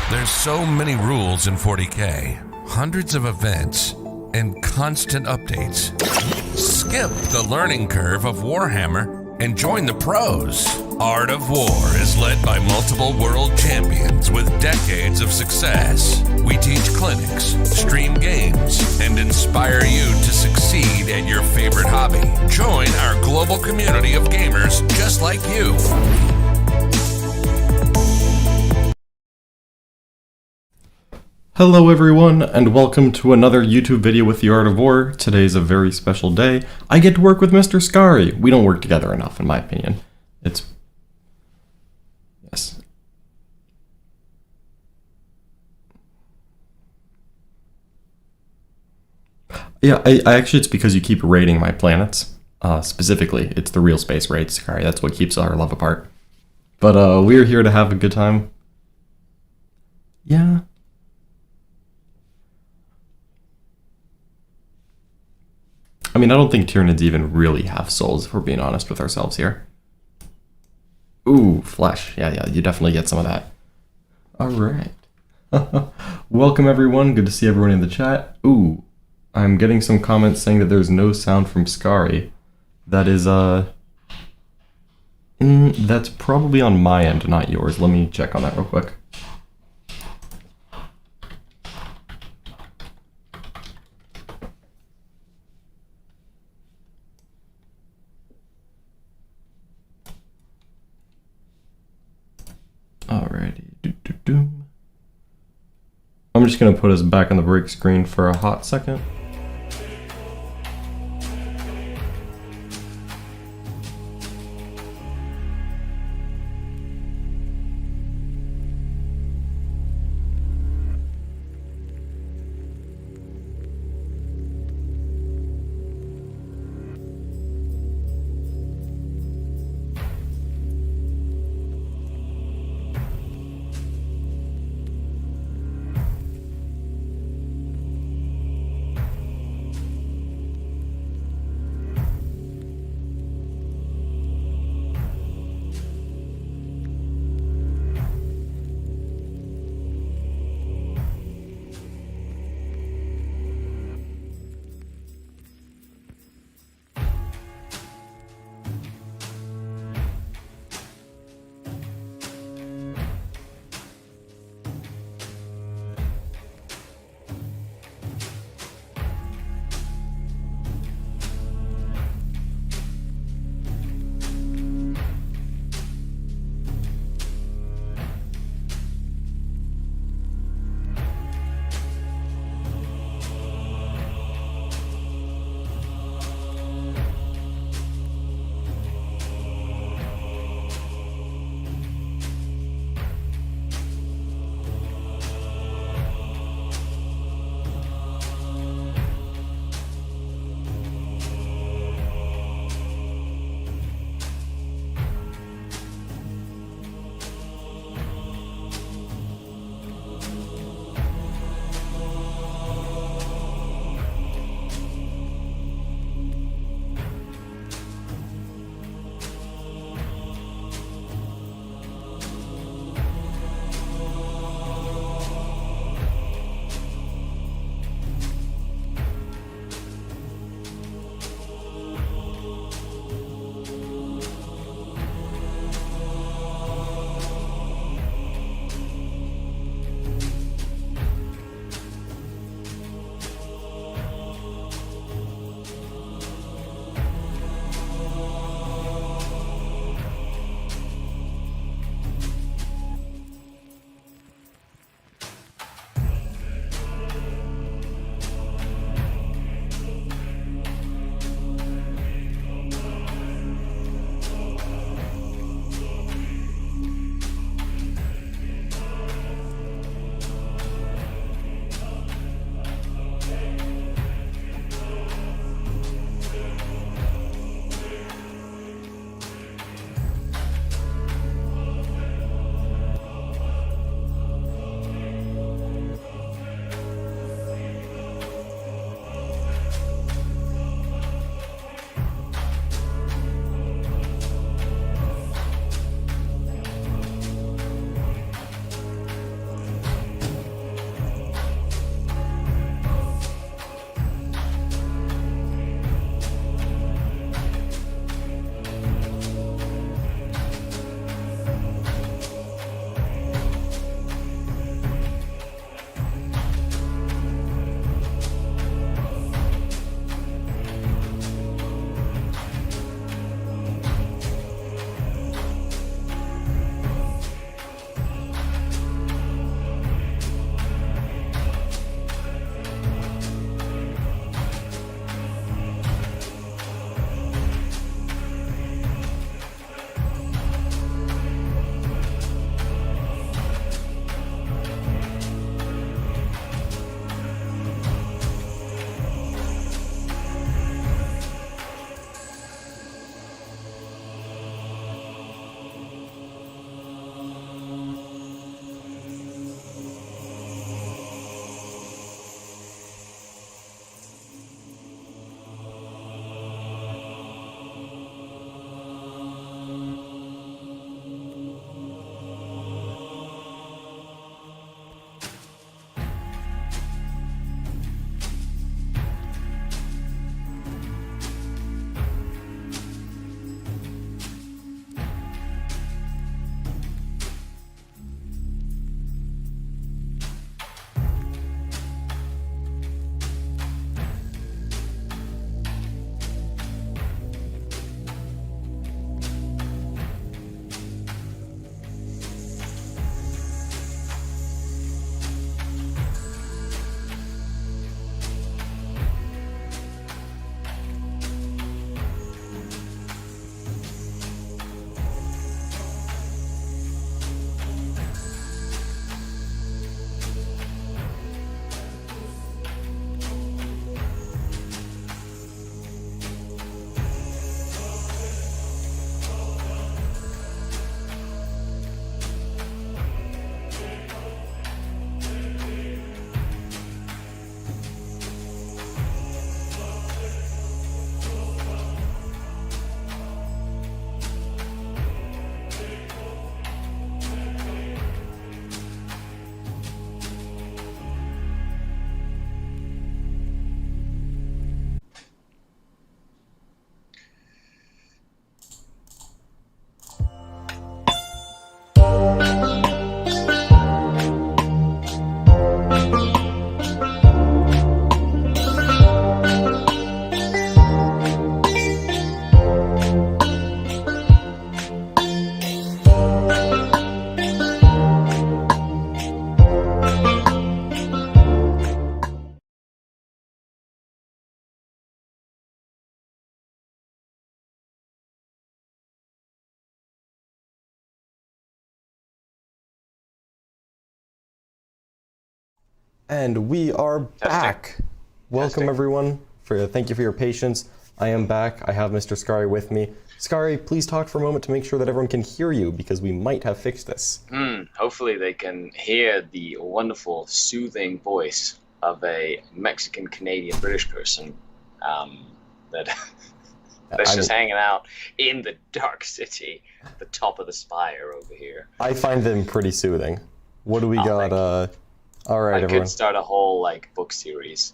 There's so many rules in 40K, hundreds of events, and constant updates. Skip the learning curve of Warhammer and join the pros. Art of War is led by multiple world champions with decades of success. We teach clinics, stream games, and inspire you to succeed at your favorite hobby. Join our global community of gamers just like you. Hello everyone, and welcome to another YouTube video with the Art of War. Today's a very special day. I get to work with Mr. Scary. We don't work together enough, in my opinion. Yes. Yeah, I actually, it's because you keep raiding my planets. Specifically, it's the real space raid, Scary. That's what keeps our love apart. But we're here to have a good time. Yeah. I mean, I don't think Tyranids even really have souls, if we're being honest with ourselves here. Ooh, flesh. Yeah, you definitely get some of that. Alright. Welcome, everyone. Good to see everyone in the chat. Ooh, I'm getting some comments saying that there's no sound from Scary. That is, that's probably on my end, not yours. Let me check on that real quick. Alrighty. I'm just gonna put us back on the break screen for a hot second. And we are back. Welcome everyone. Thank you for your patience. I am back. I have Mr. Scary with me. Scary, please talk for a moment to make sure that everyone can hear you because we might have fixed this. Hopefully they can hear the wonderful, soothing voice of a Mexican, Canadian, British person that's just hanging out in the dark city, at the top of the spire over here. I find them pretty soothing. What do we got? All right, everyone. I could start a whole book series,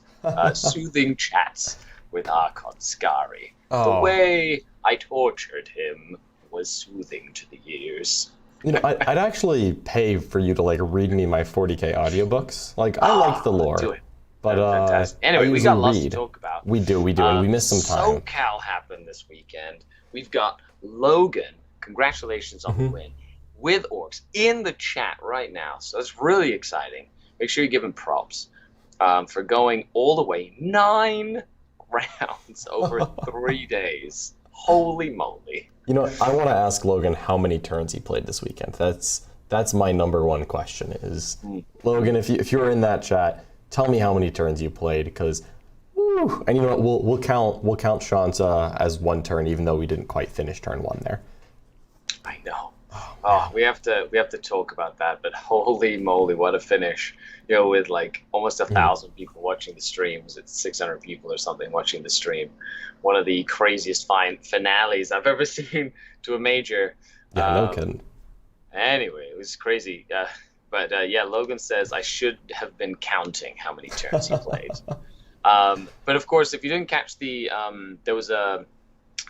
soothing chats with Archon Scary. The way I tortured him was soothing to the ears. I'd actually pay for you to read me my 40K audiobooks. I like the lore. Do it. But fantastic. Anyway, we got lots to talk about. We do, and we missed some time. SoCal happened this weekend. We've got Logan. Congratulations on the win with Orcs in the chat right now. So it's really exciting. Make sure you give him props for going all the way 9 rounds over 3 days. Holy moly! I want to ask Logan how many turns he played this weekend. That's my number one question. Is Logan, if you're in that chat, tell me how many turns you played, because, and you know what, we'll count Sean's as 1 turn, even though we didn't quite finish turn 1 there. I know. We have to talk about that. But holy moly, what a finish! With almost 1,000 people watching the streams. It's 600 people or something watching the stream. One of the craziest finales I've ever seen to a major. Yeah, no kidding. Anyway, it was crazy. But Logan says I should have been counting how many turns he played. But of course, if you didn't catch there was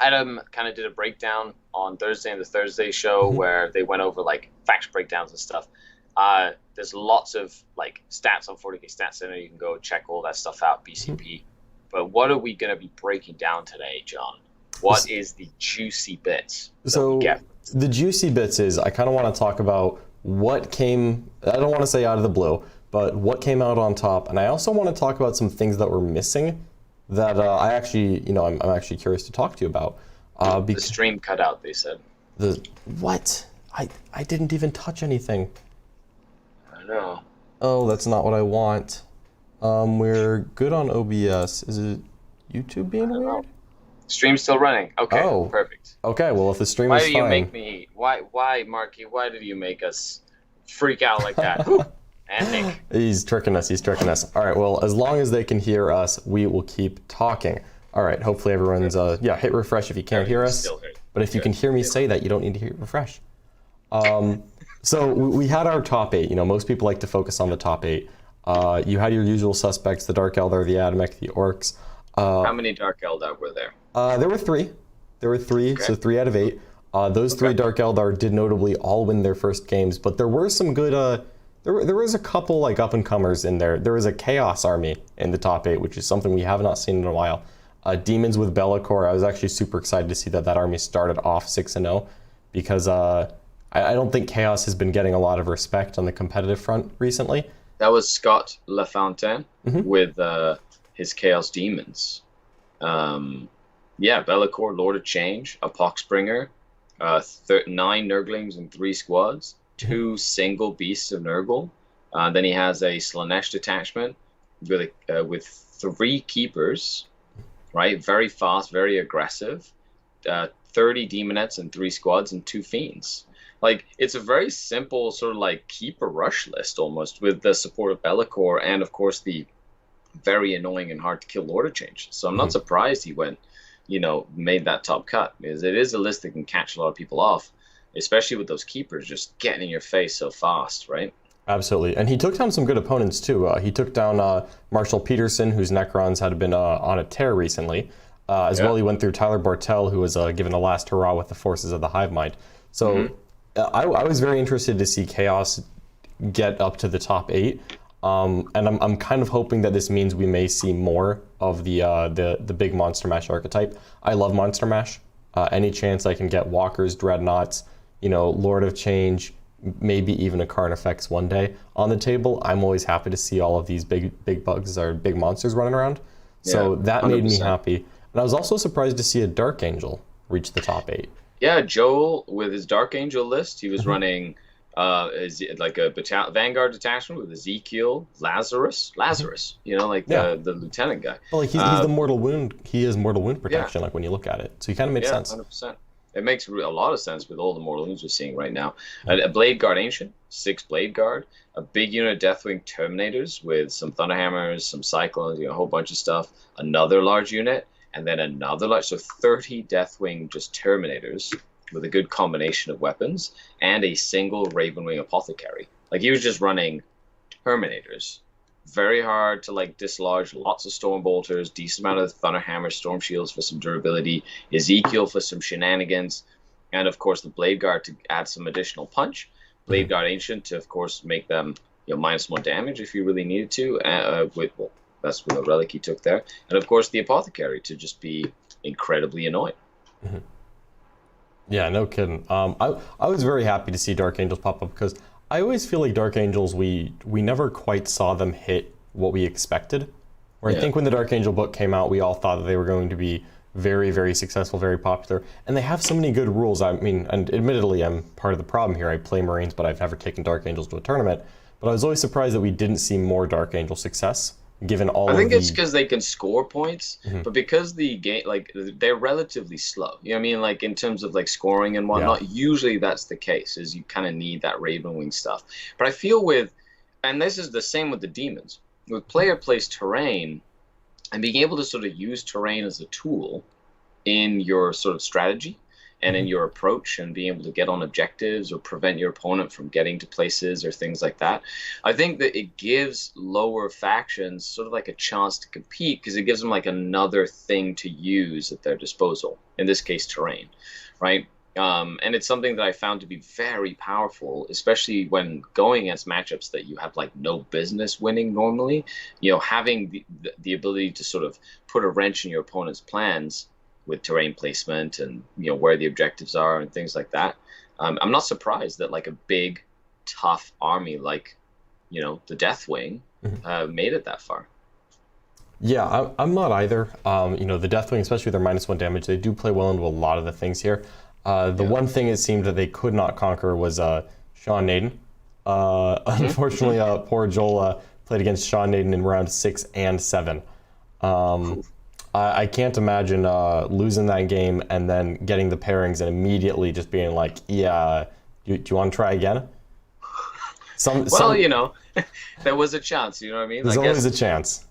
Adam kind of did a breakdown on Thursday in the Thursday show where they went over fact breakdowns and stuff. There's lots of stats on 40K Stats Center. You can go check all that stuff out, BCP. But what are we going to be breaking down today, John? What is the juicy bits? So the juicy bits is I kind of want to talk about what came, I don't want to say out of the blue, but what came out on top. And I also want to talk about some things that were missing that I actually, I'm actually curious to talk to you about. The stream cut out, they said. What? I didn't even touch anything. I know. Oh, that's not what I want. We're good on OBS. Is it YouTube being weird? Stream's still running. Okay, perfect. Okay, well, if the stream is fine. Why do you make me... Why, Marky, why did you make us freak out like that? And Nick. He's tricking us. All right, well, as long as they can hear us, we will keep talking. All right, hopefully everyone's... hit refresh if you can't hear us. But if you can hear me say that, you don't need to hit refresh. So we had our top 8. Most people like to focus on the top 8. You had your usual suspects, the Dark Eldar, the Adamec, the Orcs. How many Dark Eldar were there? There were 3. Okay. So 3 out of 8. Those 3 Dark Eldar did notably all win their first games, but there were some good... There was a couple up-and-comers in there. There was a Chaos army in the top 8, which is something we have not seen in a while. Demons with Be'lakor. I was actually super excited to see that army started off 6-0, because I don't think Chaos has been getting a lot of respect on the competitive front recently. That was Scott LaFontaine with his Chaos Demons. Be'lakor, Lord of Change, a Poxbringer, 9 Nurglings and 3 squads, 2 single Beasts of Nurgle. Then he has a Slanesh detachment with 3 Keepers, right? Very fast, very aggressive. 30 Demonettes and 3 squads and 2 Fiends. It's a very simple sort of keeper rush list almost, with the support of Be'lakor and of course the very annoying and hard to kill Lord of Change. So I'm not surprised he went, made that top cut, because it is a list that can catch a lot of people off, especially with those keepers just getting in your face so fast, right? Absolutely. And he took down some good opponents too. He took down Marshall Peterson, whose Necrons had been on a tear recently. As well, he went through Tyler Bartell, who was given the last hurrah with the forces of the Hive Mind. So I was very interested to see Chaos get up to the top 8. And I'm kind of hoping that this means we may see more of the big Monster Mash archetype. I love Monster Mash. Any chance I can get Walkers, Dreadnoughts, Lord of Change, maybe even a Carnifex one day on the table, I'm always happy to see all of these big bugs or big monsters running around. So that 100%. Made me happy. And I was also surprised to see a Dark Angel reach the top 8. Yeah, Joel, with his Dark Angel list, he was running Is it like a vanguard detachment with Ezekiel, Lazarus, you know, like Yeah. the lieutenant guy. Well, like he's the mortal wound. He is mortal wound Yeah, protection. Like when you look at it, so he kind of makes yeah, sense. 100%. It makes a lot of sense with all the mortal wounds we're seeing right now. A Blade Guard Ancient, 6 Blade Guard, a big unit of Deathwing Terminators with some Thunderhammers, some Cyclones, you know, a whole bunch of stuff. Another large unit, and then another large, so 30 Deathwing just Terminators with a good combination of weapons, and a single Ravenwing Apothecary. Like he was just running Terminators. Very hard to like dislodge. Lots of Stormbolters, decent amount of Thunderhammer, Storm Shields for some durability, Ezekiel for some shenanigans, and of course the Blade Guard to add some additional punch. Blade Guard Ancient to of course make them, you know, -1 damage if you really needed to. That's with a relic he took there, and of course the Apothecary to just be incredibly annoying. Yeah, no kidding. I was very happy to see Dark Angels pop up because I always feel like Dark Angels, we never quite saw them hit what we expected. Where I think when the Dark Angel book came out, we all thought that they were going to be very, very successful, very popular. And they have so many good rules. I mean, and admittedly, I'm part of the problem here. I play Marines, but I've never taken Dark Angels to a tournament. But I was always surprised that we didn't see more Dark Angel success, given all of the... I think it's because they can score points, but because the game, like, they're relatively slow. You know what I mean? Like, in terms of, like, scoring and whatnot, usually that's the case, is you kind of need that Ravenwing stuff. But I feel with, and this is the same with the Demons, with player place terrain, and being able to sort of use terrain as a tool in your sort of strategy and in your approach and being able to get on objectives or prevent your opponent from getting to places or things like that. I think that it gives lower factions sort of like a chance to compete because it gives them like another thing to use at their disposal, in this case terrain, right? And it's something that I found to be very powerful, especially when going against matchups that you have like no business winning normally. You know, having the ability to sort of put a wrench in your opponent's plans with terrain placement and, you know, where the objectives are and things like that. I'm not surprised that like a big, tough army like, you know, the Deathwing made it that far. Yeah, I'm not either. You know, the Deathwing, especially their -1 damage, they do play well into a lot of the things here. The one thing it seemed that they could not conquer was Sean Naden. Unfortunately, poor Joel played against Sean Naden in round 6 and 7. I can't imagine losing that game and then getting the pairings and immediately just being like, yeah, do you want to try again? You know, there was a chance, you know what I mean? There's always a chance.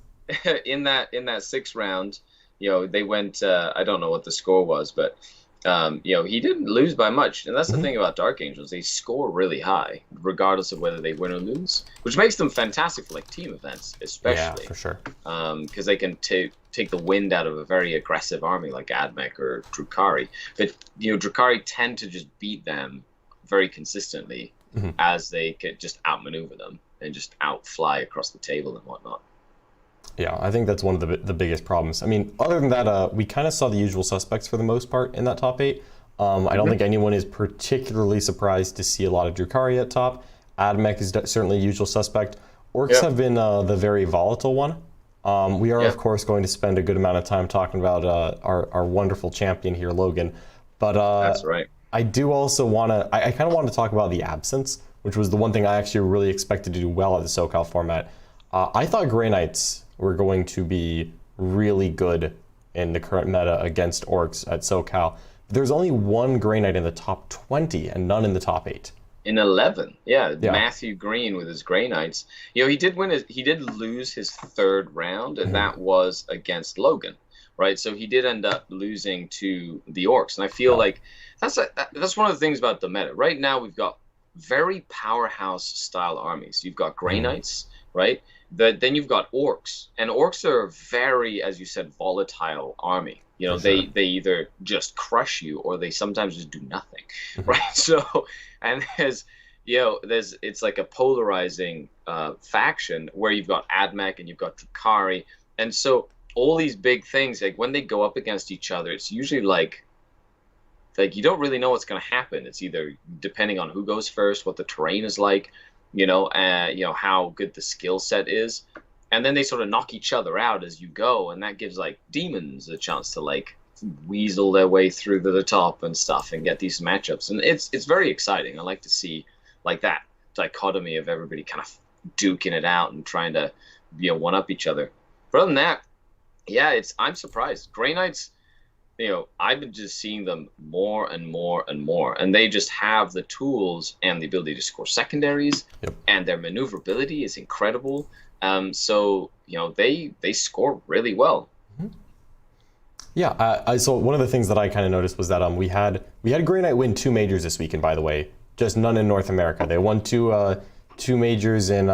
In that 6th round, you know, they went, I don't know what the score was, but you know, he didn't lose by much. And that's the thing about Dark Angels. They score really high, regardless of whether they win or lose, which makes them fantastic for like team events, especially. Yeah, for sure. Because they can take the wind out of a very aggressive army like Admech or Drukhari. But, you know, Drukhari tend to just beat them very consistently as they could just outmaneuver them and just outfly across the table and whatnot. Yeah, I think that's one of the biggest problems. I mean, other than that, we kind of saw the usual suspects for the most part in that top 8. I don't think anyone is particularly surprised to see a lot of Drukhari at top. Admech is certainly a usual suspect. Orcs have been the very volatile one. We are, of course, going to spend a good amount of time talking about our wonderful champion here, Logan. But that's right. I do also want to, I kind of want to talk about the absence, which was the one thing I actually really expected to do well at the SoCal format. I thought Grey Knights were going to be really good in the current meta against Orcs at SoCal. There's only one Grey Knight in the top 20 and none in the top 8. In 11, Matthew Green with his Grey Knights. You know, he did lose his 3rd round, and that was against Logan, right? So he did end up losing to the Orcs, and I feel like that's one of the things about the meta. Right now, we've got very powerhouse style armies. You've got Grey Knights, right? Then you've got Orcs, and Orcs are a very, as you said, volatile army. You know, they either just crush you or they sometimes just do nothing, right? So, and it's like a polarizing faction where you've got Admech and you've got Drukhari, and so all these big things, like when they go up against each other, it's usually like you don't really know what's going to happen. It's either depending on who goes first, what the terrain is like, you know, how good the skill set is. And then they sort of knock each other out as you go, and that gives like demons a chance to like weasel their way through to the top and stuff and get these matchups. And it's very exciting. I like to see like that dichotomy of everybody kind of duking it out and trying to one up each other. But other than that, yeah, I'm surprised. Grey Knights, I've been just seeing them more and more and more, and they just have the tools and the ability to score secondaries, and their maneuverability is incredible. So they score really well. Yeah, so one of the things that I kind of noticed was that we had Grey Knight win 2 majors this weekend, by the way, just none in North America. They won two majors in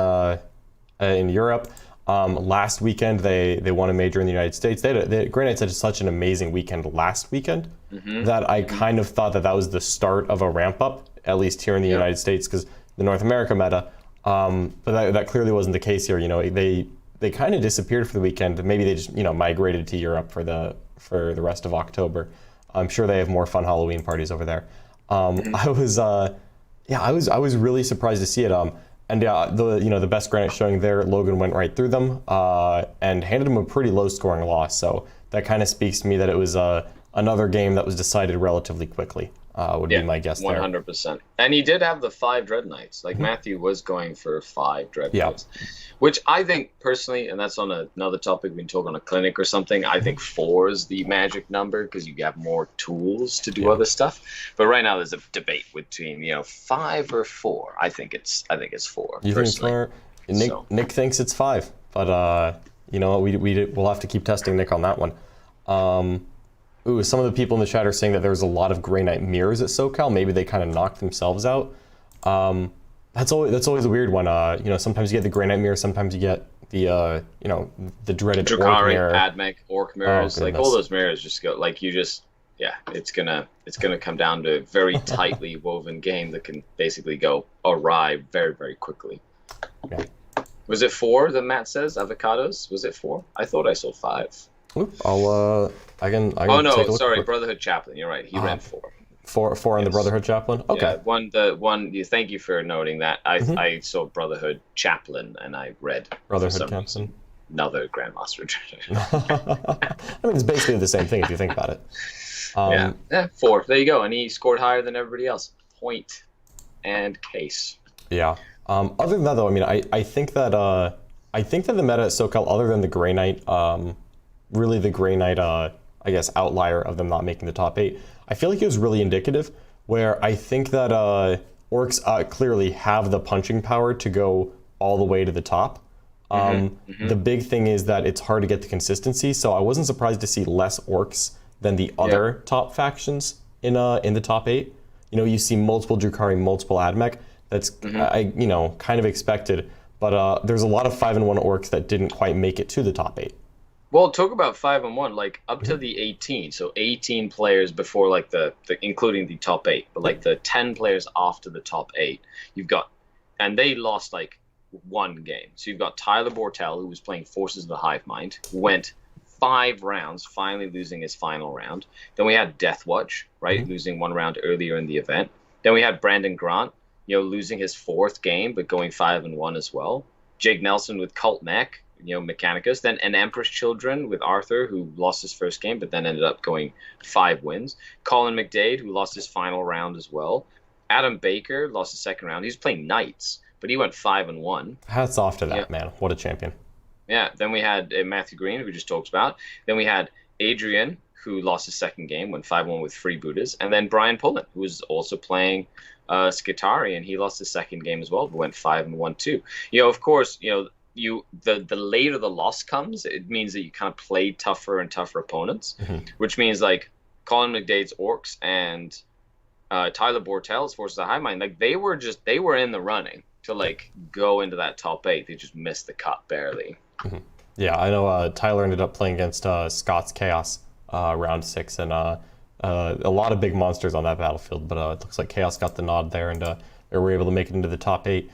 Europe. Last weekend they won a major in the United States. Grey Knights had such an amazing weekend last weekend that I kind of thought that was the start of a ramp up, at least here in the United States, because the North America meta. But that clearly wasn't the case here. They kind of disappeared for the weekend. Maybe they just migrated to Europe for the rest of October. I'm sure they have more fun Halloween parties over there. I was really surprised to see it. And the best Grey Knight showing there, Logan went right through them and handed him a pretty low scoring loss. So that kind of speaks to me that it was another game that was decided relatively quickly. Would be my guess 100%. And he did have the 5 Dread Knights. Like Matthew was going for 5 Dread Knights, which I think personally, and that's on another topic we can talk on a clinic or something. I think 4 is the magic number because you have more tools to do other stuff. But right now there's a debate between 5 or 4. I think it's 4. You think it's 4? Nick thinks it's 5, but we'll have to keep testing Nick on that one. Some of the people in the chat are saying that there's a lot of Grey Knight mirrors at SoCal. Maybe they kind of knocked themselves out. That's always a weird one. Sometimes you get the Grey Knight mirror, sometimes you get the dreaded Drakari, Orc mirror. Admech, Orc mirrors, all those mirrors just go it's gonna come down to a very tightly woven game that can basically go awry very, very quickly. Yeah. Was it 4 that Matt says? Avocados? Was it 4? I thought I saw 5. I can Oh no, take a look. sorry, Brotherhood Chaplain. You're right. He ran 4. 4 on the Brotherhood Chaplain. Okay. Yeah, thank you for noting that. I saw Brotherhood Chaplain and I read Brotherhood Chaplain. Another Grandmaster. I mean, it's basically the same thing if you think about it. 4. There you go. And he scored higher than everybody else. Point and case. Yeah. Other than that, though, I mean, I think that the meta at SoCal, other than the Grey Knight, really the Grey Knight, I guess, outlier of them not making the top 8, I feel like it was really indicative, where I think that Orcs clearly have the punching power to go all the way to the top. The big thing is that it's hard to get the consistency, so I wasn't surprised to see less Orcs than the other top factions in the top 8. You see multiple Drakari, multiple Admech. That's kind of expected, but there's a lot of 5-1 Orcs that didn't quite make it to the top 8. Well, talk about 5-1, like up to the 18. So 18 players before like the including the top 8, but like the 10 players after the top 8, you've got, and they lost like 1 game. So you've got Tyler Bortel, who was playing Forces of the Hive Mind, went 5 rounds, finally losing his final round. Then we had Deathwatch, right, losing 1 round earlier in the event. Then we had Brandon Grant, losing his 4th game, but going 5-1 as well. Jake Nelson with Cult Mech, Mechanicus. Then an Empress Children with Arthur, who lost his 1st game, but then ended up going 5 wins. Colin McDade, who lost his final round as well. Adam Baker lost his 2nd round. He was playing Knights, but he went 5-1. Hats off to that, man. What a champion. Yeah, then we had Matthew Green, who we just talked about. Then we had Adrian, who lost his 2nd game, went 5-1 with Freebooters. And then Brian Pullen, who was also playing Skitari, and he lost his 2nd game as well, but went 5-1 too. Of course, the later the loss comes, it means that you kind of play tougher and tougher opponents, which means like Colin McDade's Orcs and Tyler Bortel's Forces of the High Mind, like they were in the running to like go into that top 8. They just missed the cut barely. Yeah, I know Tyler ended up playing against Scott's Chaos round 6, and a lot of big monsters on that battlefield, but it looks like Chaos got the nod there, and they were able to make it into the top 8.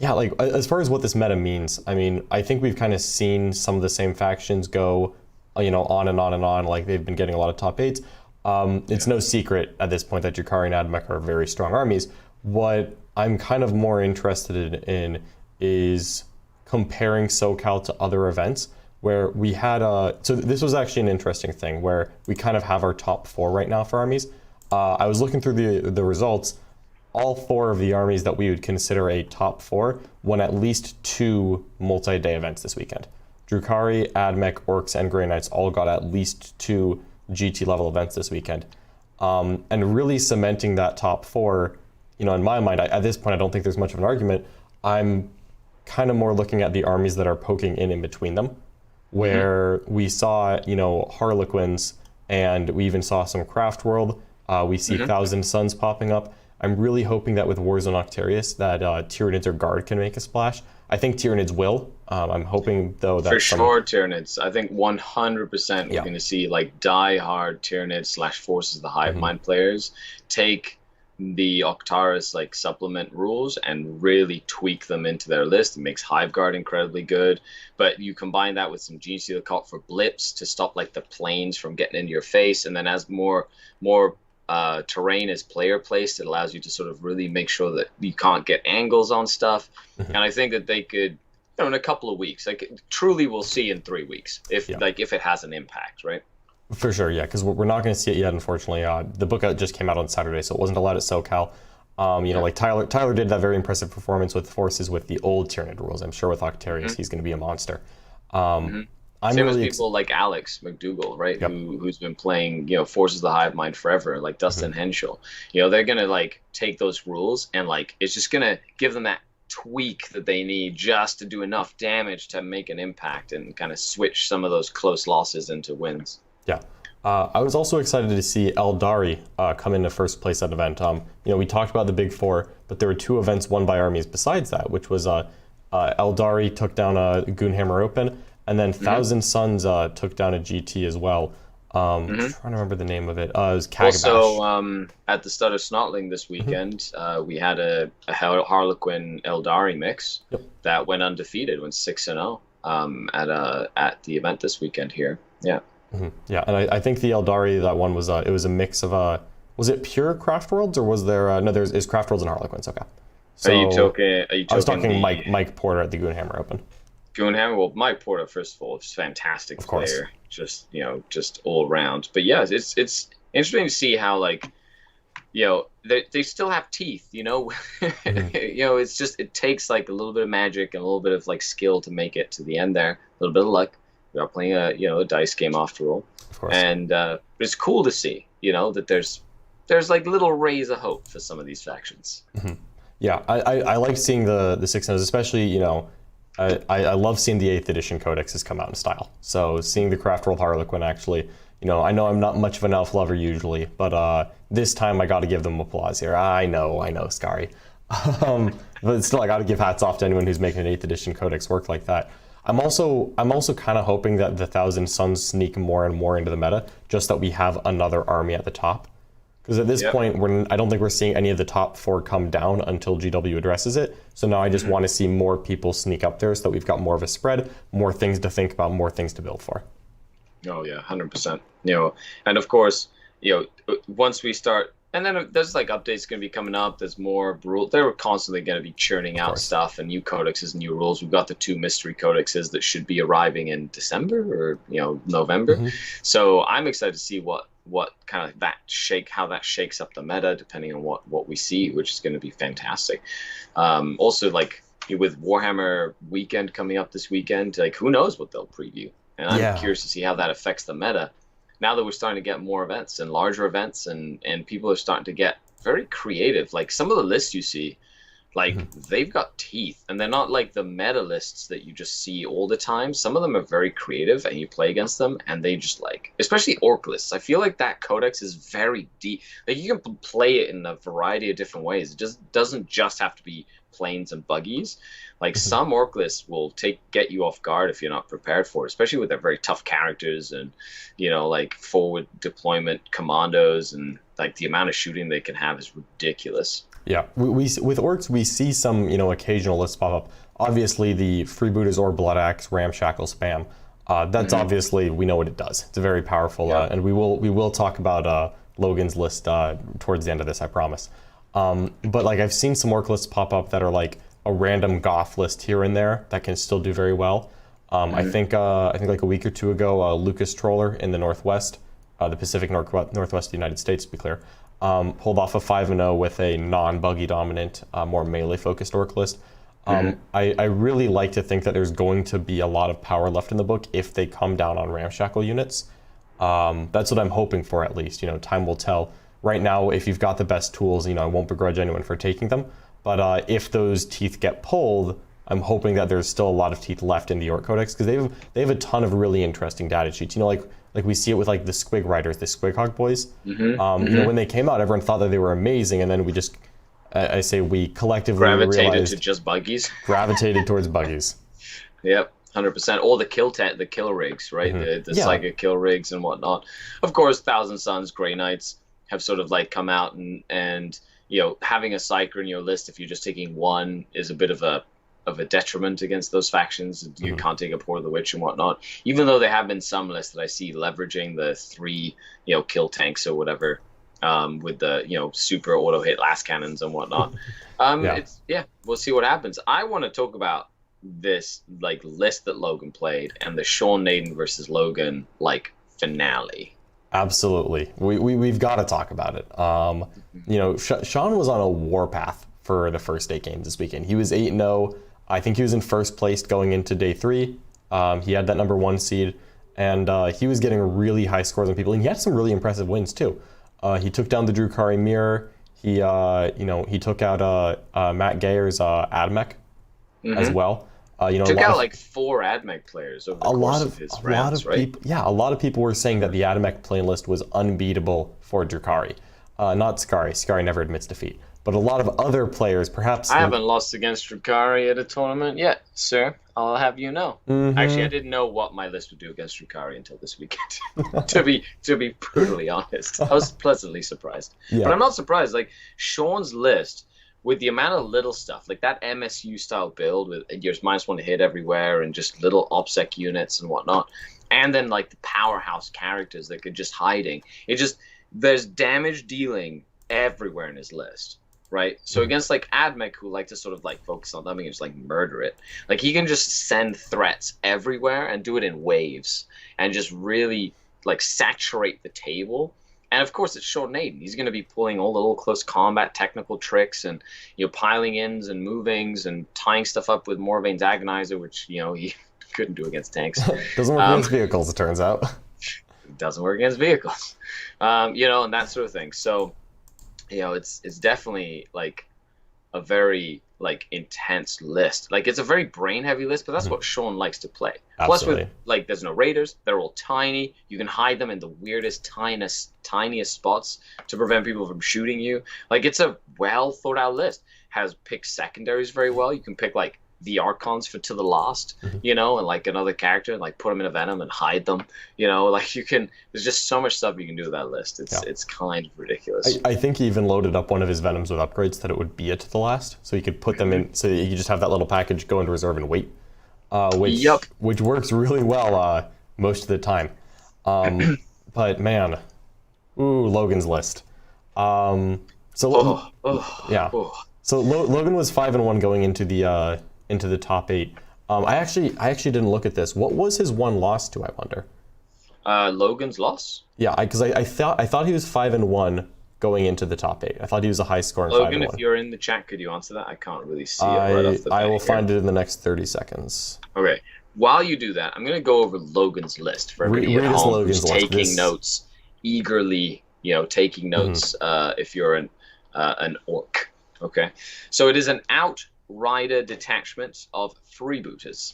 Yeah, like as far as what this meta means, I mean, I think we've kind of seen some of the same factions go, on and on and on. Like they've been getting a lot of top 8s. It's no secret at this point that Drakari and Admech are very strong armies. What I'm kind of more interested in is comparing SoCal to other events where we had so this was actually an interesting thing where we kind of have our top 4 right now for armies. I was looking through the results. all 4 of the armies that we would consider a top 4 won at least 2 multi-day events this weekend. Drukhari, Admech, Orcs, and Grey Knights all got at least 2 GT level events this weekend. And really cementing that top 4, in my mind, at this point, I don't think there's much of an argument. I'm kind of more looking at the armies that are poking in between them, where we saw, Harlequins, and we even saw some Craft World. We see Thousand Suns popping up. I'm really hoping that with Warzone Octarius that Tyranids or Guard can make a splash. I think Tyranids will. I'm hoping, though, that... For sure, Tyranids. I think 100% we're going to see, die-hard Tyranids / Forces of the Hive Mind players take the Octaris, supplement rules and really tweak them into their list. It makes Hive Guard incredibly good. But you combine that with some Gene Stealer Cult for blips to stop, the planes from getting into your face. And then as more terrain is player placed, it allows you to sort of really make sure that you can't get angles on stuff. And I think that they could, in a couple of weeks, truly we'll see in 3 weeks if it has an impact, right? For sure, yeah, because we're not going to see it yet, unfortunately. The book just came out on Saturday, so it wasn't allowed at SoCal. Tyler did that very impressive performance with Forces with the old Tyranid rules. I'm sure with Octarius he's going to be a monster. Same really as people like Alex McDougall, right? Yep. Who's been playing, Forces of the Hive Mind forever, like Dustin Henschel. They're gonna take those rules and it's just gonna give them that tweak that they need just to do enough damage to make an impact and kind of switch some of those close losses into wins. Yeah. I was also excited to see Eldari come into first place at event. We talked about the big 4, but there were 2 events won by armies besides that, which was Eldari took down a Goonhammer Open, and then Thousand Suns took down a GT as well. I'm trying to remember the name of it. It was Kagabash. Also, at the Stutter Snotling this weekend, we had a Harlequin Eldari mix that went undefeated, went 6-0 at the event this weekend here. Yeah. Yeah, and I think the Eldari that one was it was a mix of was it pure Craft Worlds or was there no there's Craft Worlds and Harlequins. Okay. So are you talking I was talking Mike Porter at the Goonhammer Open. Goonhammer, well, Mike Porter, first of all, is a fantastic player, just all around. But yeah, it's interesting to see how they still have teeth, it's just it takes a little bit of magic and a little bit of skill to make it to the end there, a little bit of luck. We are playing a dice game after all, of course. And it's cool to see that there's little rays of hope for some of these factions. Yeah, I like seeing the 6-0s, especially I love seeing the 8th edition codexes come out in style. So seeing the Craft World Harlequin actually, I know I'm not much of an elf lover usually, but this time I got to give them applause here. I know, Scary, but still I got to give hats off to anyone who's making an 8th edition codex work like that. I'm also kind of hoping that the Thousand Suns sneak more and more into the meta, just that we have another army at the top. Because at this point, I don't think we're seeing any of the top 4 come down until GW addresses it. So now I just want to see more people sneak up there so that we've got more of a spread, more things to think about, more things to build for. Oh yeah, 100%. And of course, once we start, and then there's updates going to be coming up. There's more rules. They're constantly going to be churning out stuff and new codexes, new rules. We've got the 2 mystery codexes that should be arriving in December or November. So I'm excited to see what kind of how that shakes up the meta, depending on what we see, which is going to be fantastic. Also, with Warhammer Weekend coming up this weekend, who knows what they'll preview, and I'm curious to see how that affects the meta. Now that we're starting to get more events and larger events, and people are starting to get very creative. Some of the lists you see, they've got teeth, and they're not like the meta lists that you just see all the time. Some of them are very creative, and you play against them, and they just especially orc lists. I feel like that codex is very deep. You can play it in a variety of different ways. It just doesn't just have to be planes and buggies. Some orc lists will get you off guard if you're not prepared for it, especially with their very tough characters and forward deployment commandos, and the amount of shooting they can have is ridiculous. Yeah, we with orcs we see some occasional lists pop up. Obviously the freebooters or blood axe ramshackle spam. That's obviously we know what it does. It's a very powerful, and we will talk about Logan's list towards the end of this, I promise. But I've seen some orc lists pop up that are a random goth list here and there that can still do very well. I think a week or 2 ago, Lucas Troller in the Northwest, the Pacific Northwest of the United States, to be clear, pulled off a 5-0 with a non-buggy dominant, more melee-focused orc list. I really like to think that there's going to be a lot of power left in the book if they come down on ramshackle units. That's what I'm hoping for, at least. Time will tell. Right now, if you've got the best tools, I won't begrudge anyone for taking them. But if those teeth get pulled, I'm hoping that there's still a lot of teeth left in the Orc Codex, because they have a ton of really interesting data sheets. like we see it with like the Squig Riders, the Squig Hog boys. When they came out, everyone thought that they were amazing, and then we just, we collectively gravitated to just buggies. Gravitated towards buggies. Yep. 100%. All the kill rigs, right? The Psychic kill rigs and whatnot. Of course, Thousand Suns, Grey Knights have sort of like come out and having a Psyker in your list, if you're just taking one, is a bit of a detriment against those factions. You can't take a Pour the Witch and whatnot. Even though there have been some lists that I see leveraging the 3 kill tanks or whatever, with the super auto hit last cannons and whatnot. We'll see what happens. I want to talk about this like list that Logan played and the Sean Naden versus Logan like finale. Absolutely, we've got to talk about it. Sean was on a warpath for the first 8 games this weekend. He was 8-0. I think he was in first place going into day 3. He had that number 1 seed, and he was getting really high scores on people, and he had some really impressive wins too. He took down the Drukari Mirror. He took out Matt Gayer's Admech as well. Took out like 4 AdMech players over the course of his rounds, right? A lot of people were saying that the AdMech playlist was unbeatable for Drukari. Not Skari. Skari never admits defeat. But a lot of other players, perhaps... I haven't lost against Drukari at a tournament yet, sir. I'll have you know. Actually, I didn't know what my list would do against Drukari until this weekend. to be brutally honest, I was pleasantly surprised. Yeah. But I'm not surprised. Like Sean's list, with the amount of little stuff, like that MSU style build with your -1 to hit everywhere and just little OPSEC units and whatnot, and then like the powerhouse characters that could just hiding. There's damage dealing everywhere in his list. Right, so against like AdMech, who like to sort of like focus on them and just like murder it, like he can just send threats everywhere and do it in waves and just really like saturate the table. And of course, it's Sean Naden. He's going to be pulling all the little close combat technical tricks and piling ins and movings and tying stuff up with Morvane's Agonizer, which he couldn't do against tanks. Doesn't work against vehicles, it turns out. Doesn't work against vehicles, and that sort of thing. So. It's definitely like a very like intense list. Like it's a very brain heavy list, but that's what Sean likes to play. Absolutely. Plus with like there's no raiders, they're all tiny. You can hide them in the weirdest, tiniest spots to prevent people from shooting you. Like it's a well thought out list. Has picked secondaries very well. You can pick like the Archons for to the last, and like another character, and like put them in a Venom and hide them, like you can. There's just so much stuff you can do with that list. It's kind of ridiculous. I think he even loaded up one of his Venoms with upgrades that it would be a to the last, so you could put them in. So you could just have that little package go into reserve and wait, which works really well most of the time. But man, Logan's list. So Logan was 5-1 going into the top 8. I actually didn't look at this. What was his one loss to, I wonder? Logan's loss? Yeah, because I thought he was 5-1 going into the top 8. I thought he was a high scoring 5-1. Logan, if you're in the chat, could you answer that? I can't really see it right off the bat. I will find it in the next 30 seconds. Okay. While you do that, I'm going to go over Logan's list for everybody at home who's taking notes eagerly. Taking notes if you're an orc. Okay. So it is an Outrider detachment of freebooters.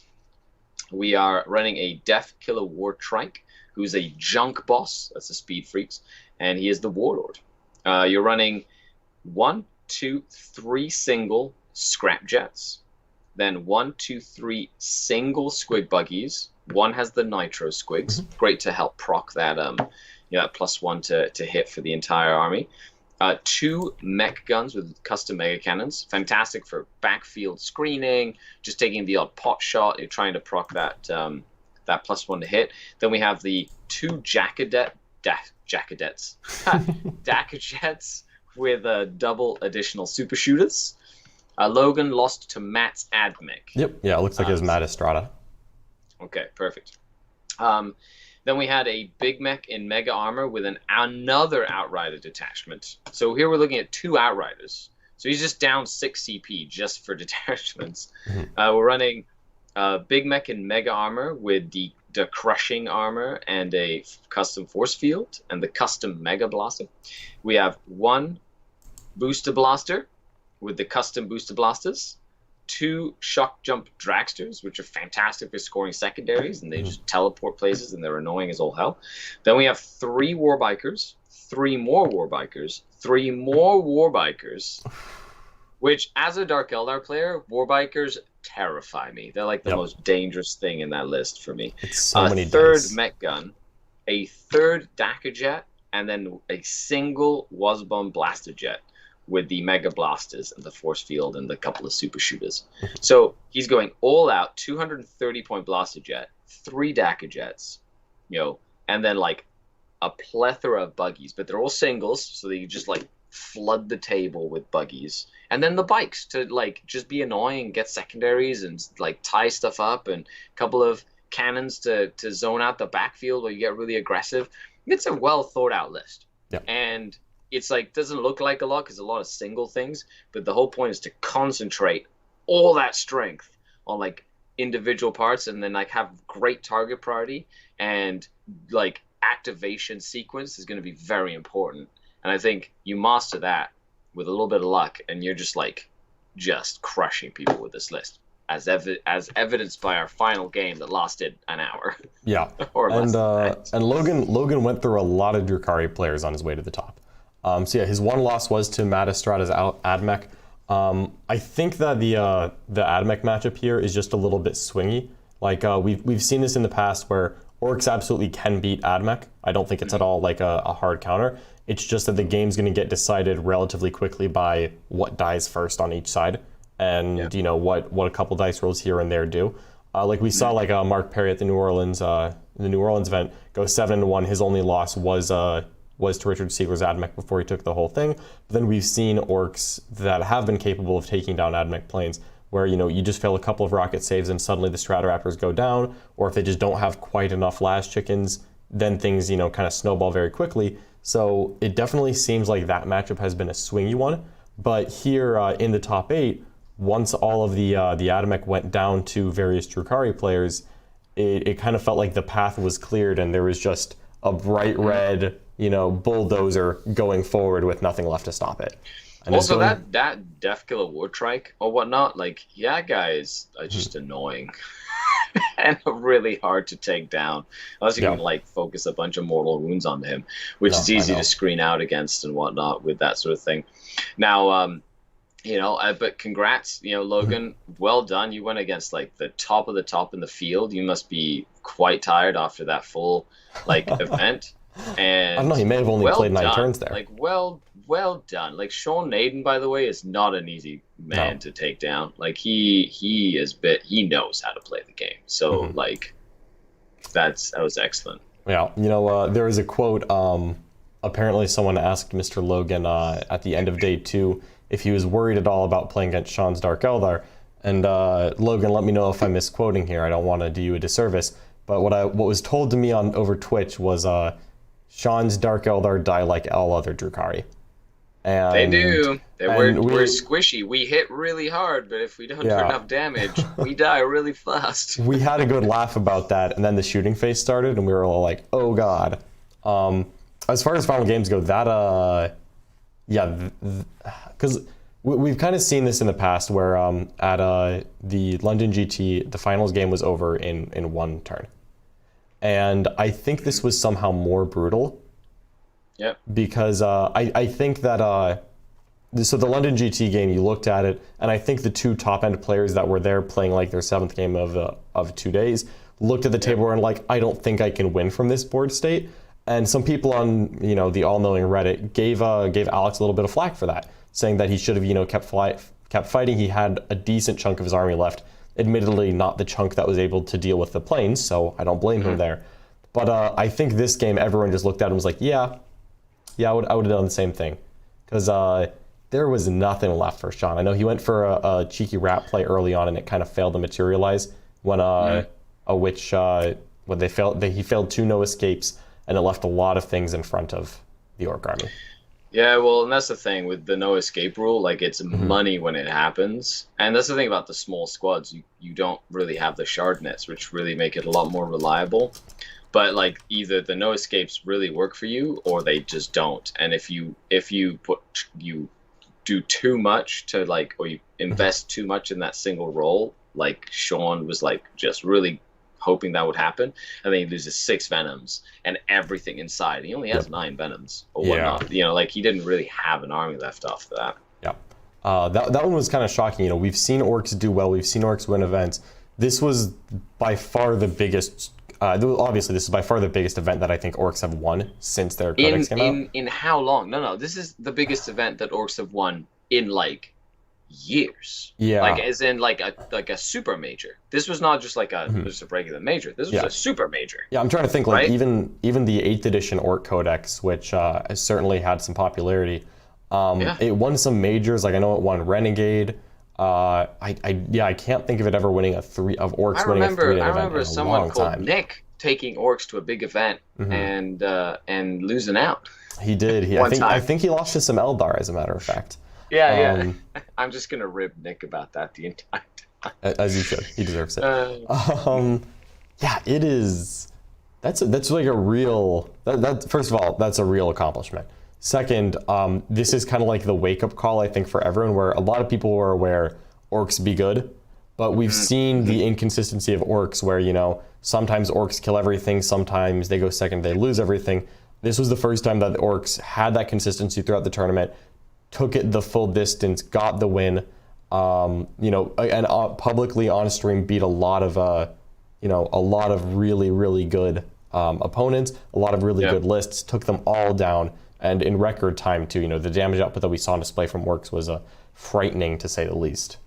We are running a Death Killer War Trike, who's a junk boss. That's the Speed Freaks, and he is the Warlord. You're running 1, 2, 3 single scrap jets, then 1, 2, 3 single squig buggies. One has the nitro squigs, great to help proc that that +1 to hit for the entire army. 2 mech guns with custom mega cannons, fantastic for backfield screening, just taking the odd pot shot. You're trying to proc that +1 to hit. Then we have the 2 Jackadets with double additional super shooters. Logan lost to Matt's Admech. Yep. Yeah, it looks like it was Matt Estrada. Okay, perfect. Then we had a big mech in mega armor with another outrider detachment. So here we're looking at 2 outriders. So he's just down 6 CP just for detachments. We're running big mech in mega armor with the crushing armor and a custom force field and the custom mega blaster. We have 1 booster blaster with the custom booster blasters. 2 shock jump dragsters, which are fantastic for scoring secondaries, and they just teleport places, and they're annoying as all hell. Then we have 3 warbikers, 3 more warbikers, 3 more warbikers, which, as a Dark Eldar player, warbikers terrify me. They're like the most dangerous thing in that list for me. It's so many third dice. mech gun, a 3rd Daka jet, and then a single Wasbomb blaster jet with the mega blasters and the force field and the couple of super shooters. So he's going all out, 230 point blaster jet, 3 Daka jets, and then like a plethora of buggies, but they're all singles, so that you just like flood the table with buggies. And then the bikes to like just be annoying, get secondaries and like tie stuff up, and a couple of cannons to zone out the backfield where you get really aggressive. It's a well thought out list. Yeah. And it's like doesn't look like a lot because a lot of single things, but the whole point is to concentrate all that strength on like individual parts, and then like have great target priority, and like activation sequence is going to be very important. And I think you master that with a little bit of luck, and you're just like just crushing people with this list, as evidenced by our final game that lasted an hour. Yeah, or less and Logan went through a lot of Drukhari players on his way to the top. So yeah, his one loss was to Matastrada's Admech. I think that the Admech matchup here is just a little bit swingy. Like we've seen this in the past where Orcs absolutely can beat Admech. I don't think it's at all like a hard counter. It's just that the game's going to get decided relatively quickly by what dies first on each side, and what a couple dice rolls here and there do. Like we saw like Mark Perry at the New Orleans event go 7-1. His only loss was to Richard Siegler's Admech before he took the whole thing. But then we've seen Orcs that have been capable of taking down Admech planes, where you just fail a couple of rocket saves and suddenly the Stratoraptors go down, or if they just don't have quite enough last chickens, then things kind of snowball very quickly. So it definitely seems like that matchup has been a swingy one. But here in the top 8, once all of the Admech went down to various Drukhari players, it kind of felt like the path was cleared, and there was just a bright red bulldozer going forward with nothing left to stop it. And also, that Deathkiller Wartrike or whatnot, like, guys are just annoying and really hard to take down. Unless you can like focus a bunch of mortal wounds onto him, which is easy to screen out against and whatnot with that sort of thing. Now, but congrats, Logan, well done. You went against like the top of the top in the field. You must be quite tired after that full like event. And I don't know, he may have only played 9 turns there. Like, well done. Like, Sean Naden, by the way, is not an easy man to take down. Like, he knows how to play the game. So, like, that was excellent. Yeah, there is a quote, apparently someone asked Mr. Logan at the end of day 2 if he was worried at all about playing against Sean's Dark Eldar. And Logan, let me know if I'm misquoting here. I don't want to do you a disservice. But what was told to me over Twitch was Sean's Dark Eldar die like all other Drukhari. And, they do. We're squishy. We hit really hard, but if we don't do enough damage, we die really fast. We had a good laugh about that, and then the shooting phase started, and we were all like, oh god. As far as final games go, that, because we've kind of seen this in the past where at the London GT, the finals game was over in 1 turn. And I think this was somehow more brutal. Yep. Because I think that so the London GT game, you looked at it, and I think the 2 top-end players that were there playing like their 7th game of 2 days looked at the table and like, I don't think I can win from this board state. And some people on the all-knowing Reddit gave Alex a little bit of flack for that, saying that he should have kept fighting. He had a decent chunk of his army left. Admittedly, not the chunk that was able to deal with the planes, so I don't blame him there. But I think this game, everyone just looked at him and was like, I would have done the same thing. Because there was nothing left for Sean. I know he went for a cheeky rat play early on, and it kind of failed to materialize when a witch But he failed 2 no escapes, and it left a lot of things in front of the Orc army. Yeah, well, and that's the thing with the no escape rule. Like, it's money when it happens, and that's the thing about the small squads. You don't really have the shard nets, which really make it a lot more reliable. But like, either the no escapes really work for you, or they just don't. And if you do too much to like, or you invest too much in that single roll, like Sean was like just really hoping that would happen, and then he loses 6 venoms and everything inside. He only has 9 venoms or whatnot. You know, like he didn't really have an army left after that. Yeah, that one was kind of shocking. You know, we've seen orcs do well. We've seen orcs win events. This was by far the biggest. Obviously, this is by far the biggest event that I think orcs have won since their codex came out. In how long? No, this is the biggest event that orcs have won in like years. Yeah, like as in like a super major. This was not just like just a regular major. This was a super major. Yeah, I'm trying to think, like, right? even the 8th edition orc codex, which has certainly had some popularity. It won some majors. Like, I know it won Renegade. I can't think of it ever winning a 3 of orcs winning a 3 event. I remember in a someone long called time. Nick taking orcs to a big event and losing out. He did. I think he lost to some Eldar, as a matter of fact. Yeah. I'm just gonna rib Nick about that the entire time. As you should. He deserves it. Yeah, it is. That's like a real. That first of all, that's a real accomplishment. Second, this is kind of like the wake-up call, I think, for everyone, where a lot of people were aware orcs be good, but we've seen the inconsistency of orcs, where, you know, sometimes orcs kill everything, sometimes they go second, they lose everything. This was the first time that the orcs had that consistency throughout the tournament, took it the full distance, got the win, you know, and publicly on stream beat a lot of really, really good opponents, a lot of really good lists, took them all down, and in record time too. You know, the damage output that we saw on display from orcs was frightening, to say the least.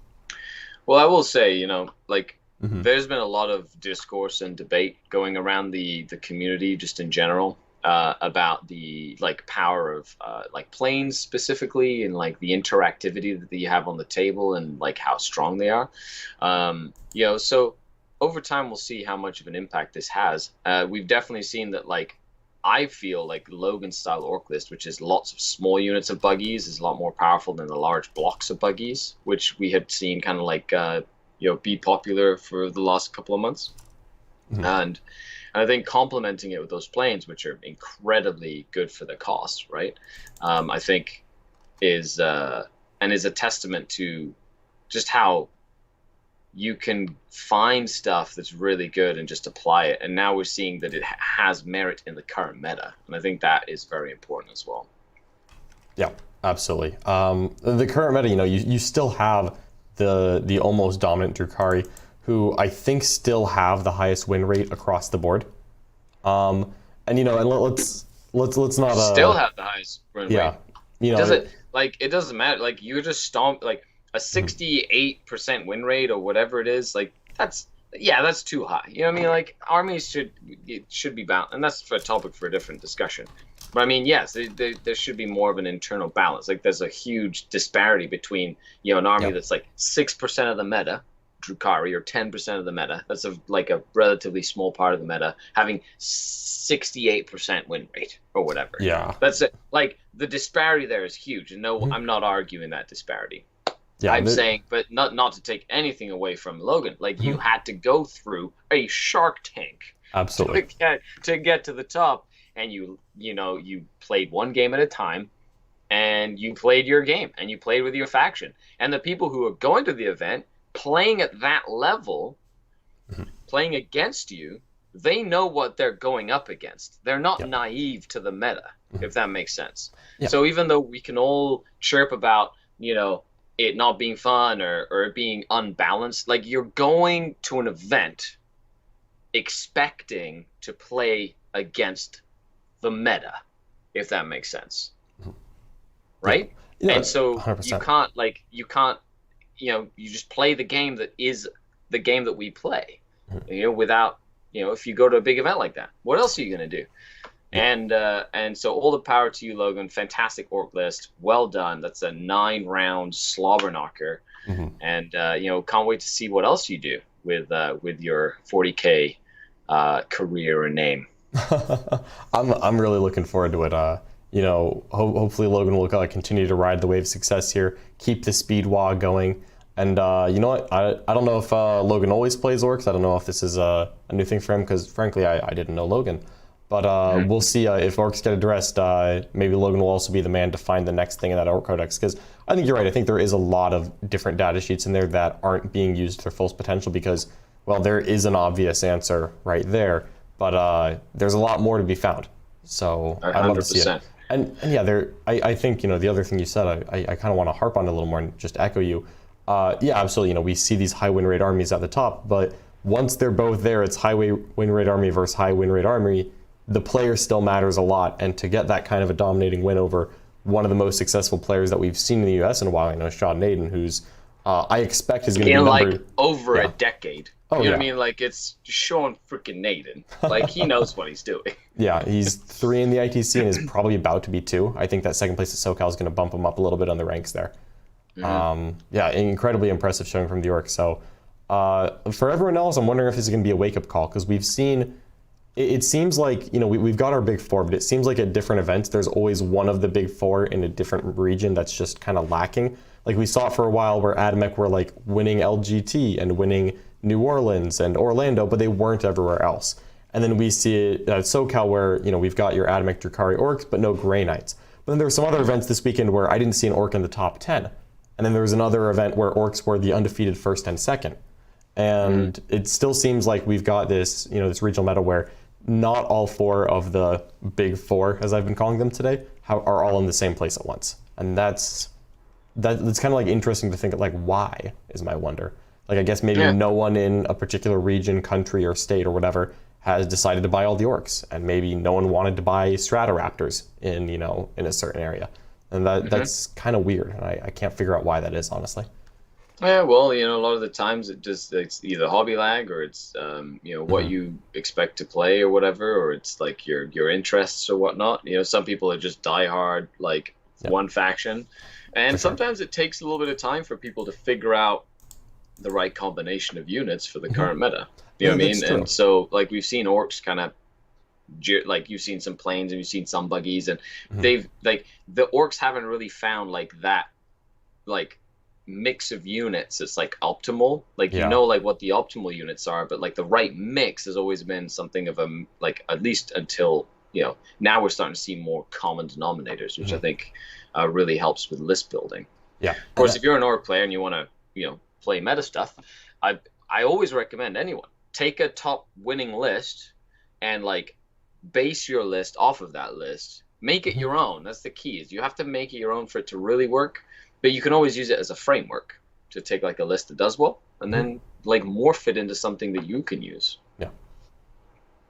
Well, I will say, you know, like, there's been a lot of discourse and debate going around the community just in general about the like power of like planes specifically, and like the interactivity that you have on the table, and like how strong they are. You know, so over time we'll see how much of an impact this has. We've definitely seen that, like, I feel like Logan style orc list, which is lots of small units of buggies, is a lot more powerful than the large blocks of buggies, which we had seen kind of like you know, be popular for the last couple of months. And I think complementing it with those planes, which are incredibly good for the cost, right? I think is a testament to just how you can find stuff that's really good and just apply it. And now we're seeing that it has merit in the current meta. And I think that is very important as well. Yeah, absolutely. The current meta, you know, you still have the almost dominant Drukhari, who I think still have the highest win rate across the board. And, you know, and let's not still have the highest win rate. You know, it doesn't matter. Like, you're just like a 68% win rate or whatever it is. Like, that's too high. You know what I mean? Like, armies should be balanced, and that's for a topic for a different discussion. But I mean, yes, there should be more of an internal balance. Like, there's a huge disparity between, you know, an army that's like 6% of the meta, Drukhari, or 10% of the meta. That's like a relatively small part of the meta, having 68% win rate or whatever. Yeah. That's it. Like, the disparity there is huge. And no, I'm not arguing that disparity. Yeah, I'm saying, but not to take anything away from Logan. Like, you had to go through a shark tank. Absolutely. To get to the top, and you played one game at a time, and you played your game, and you played with your faction. And the people who are going to the event, playing at that level, playing against you, they know what they're going up against. They're not naive to the meta, if that makes sense. Yeah. So even though we can all chirp about, you know, it not being fun or it being unbalanced, like, you're going to an event expecting to play against the meta, if that makes sense. Right? Yeah, and so 100%. you can't, you know, you just play the game that is the game that we play, you know, without, you know, if you go to a big event like that, what else are you going to do? And so all the power to you, Logan. Fantastic orc list. Well done. That's a 9-round slobber knocker. And, you know, can't wait to see what else you do with your 40K career or name. I'm really looking forward to it. You know, hopefully Logan will continue to ride the wave of success here, keep the speed wog going. And you know what? I don't know if Logan always plays orcs. I don't know if this is a new thing for him, because frankly, I didn't know Logan. But we'll see if orcs get addressed. Maybe Logan will also be the man to find the next thing in that orc codex, because I think you're right. I think there is a lot of different data sheets in there that aren't being used to their full potential because, well, there is an obvious answer right there, but there's a lot more to be found. So 100%. I'd love to see it. And yeah, I think, you know, the other thing you said, I kind of want to harp on it a little more and just echo you. Yeah, absolutely. You know, we see these high win rate armies at the top, but once they're both there, it's high win rate army versus high win rate army. The player still matters a lot, and to get that kind of a dominating win over one of the most successful players that we've seen in the U.S. in a while, I know Sean Naden, who's I expect is going to be like over a decade. Oh, you know what I mean? Like, it's Sean freaking Naden. Like, he knows what he's doing. Yeah, he's 3 in the ITC and is probably about to be 2. I think that second place at SoCal is going to bump him up a little bit on the ranks there. Yeah, incredibly impressive showing from the Orcs. So for everyone else, I'm wondering if this is going to be a wake-up call, because we've seen, it seems like, you know, we've got our big 4, but it seems like at different events, there's always one of the big 4 in a different region that's just kind of lacking. Like we saw it for a while where Admech were like winning LGT and winning New Orleans and Orlando, but they weren't everywhere else. And then we see it at SoCal where, you know, we've got your Admech Drukhari Orcs, but no Grey Knights. But then there were some other events this weekend where I didn't see an Orc in the top 10. And then there was another event where Orcs were the undefeated first and second. And it still seems like we've got this, you know, this regional meta where not all 4 of the big 4, as I've been calling them today, are all in the same place at once. And that's kind of like interesting to think of, like, why is my wonder. Like, I guess maybe no one in a particular region, country, or state or whatever has decided to buy all the Orcs, and maybe no one wanted to buy Stratoraptors in, you know, in a certain area. And that's kind of weird, and I can't figure out why that is, honestly. Yeah, well, you know, a lot of the times it's either hobby lag, or it's you know, what you expect to play or whatever, or it's like your interests or whatnot. You know, some people are just diehard, like one faction, and sometimes it takes a little bit of time for people to figure out the right combination of units for the current meta. You know what I mean? And so, like, we've seen orcs kind of, like, you've seen some planes and you've seen some buggies, and they've, like, the orcs haven't really found like that, like, mix of units that's like optimal. Like, you know, like what the optimal units are, but like the right mix has always been something of a, like, at least until, you know, now we're starting to see more common denominators, which I think really helps with list building. Yeah. Of course, if you're an orc player and you want to, you know, play meta stuff, I always recommend anyone take a top winning list and, like, base your list off of that list. Make it your own. That's the key. Is you have to make it your own for it to really work. But you can always use it as a framework to take, like, a list that does well, and then, like, morph it into something that you can use.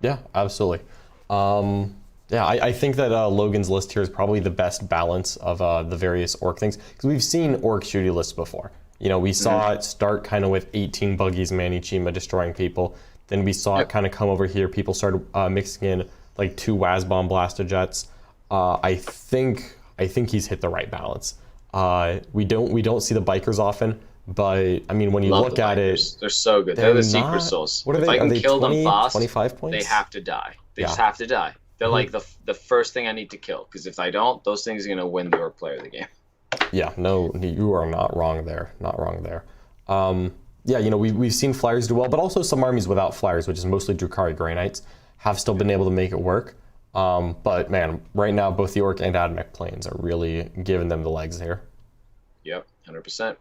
Yeah, absolutely. Yeah, I think that Logan's list here is probably the best balance of the various orc things, because we've seen orc shooty lists before. You know, we saw it start kind of with 18 buggies, Manichima destroying people. Then we saw it kind of come over here. People started mixing in like 2 Wazbomb Blastojets. I think he's hit the right balance. We don't see the bikers often, but I mean, when you look at it, they're so good. They're the secret sauce. What are they? If I can kill 20, them fast, 25 points? they have to die. They just have to die. They're like the first thing I need to kill, because if I don't, those things are gonna win the orc player of the game. Yeah, no, you are not wrong there. Not wrong there. Yeah, you know, we've seen flyers do well, but also some armies without flyers, which is mostly Drukhari Grey Knights, have still been able to make it work. But man, right now both the Orc and Admech planes are really giving them the legs here. Yep, 100%.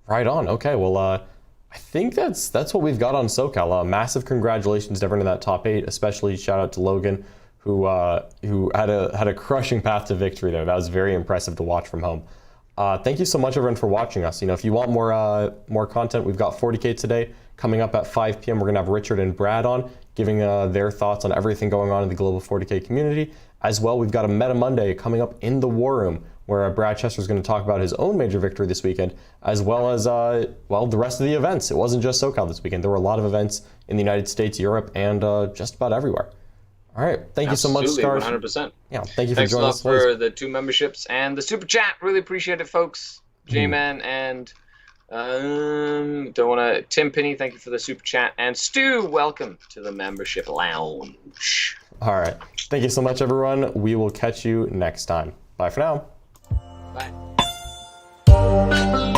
Right on. Okay, well, I think that's what we've got on SoCal. Massive congratulations to everyone in that top 8, especially shout out to Logan, who had a crushing path to victory there. That was very impressive to watch from home. Thank you so much, everyone, for watching us. You know, if you want more content, we've got 40K today coming up at 5 p.m. We're gonna have Richard and Brad on, giving their thoughts on everything going on in the global 40K community. As well, we've got a Meta Monday coming up in the War Room, where Brad Chester is going to talk about his own major victory this weekend, as well as well, the rest of the events. It wasn't just SoCal this weekend. There were a lot of events in the United States, Europe, and just about everywhere. All right. Thank you so much, Scars. 100%. Yeah, thank you for joining us. Thanks a lot for the 2 memberships and the super chat. Really appreciate it, folks. J-Man and Don't want to. Tim Pinney, thank you for the super chat, and Stu, welcome to the membership lounge. All right. Thank you so much, everyone. We will catch you next time. Bye for now. Bye.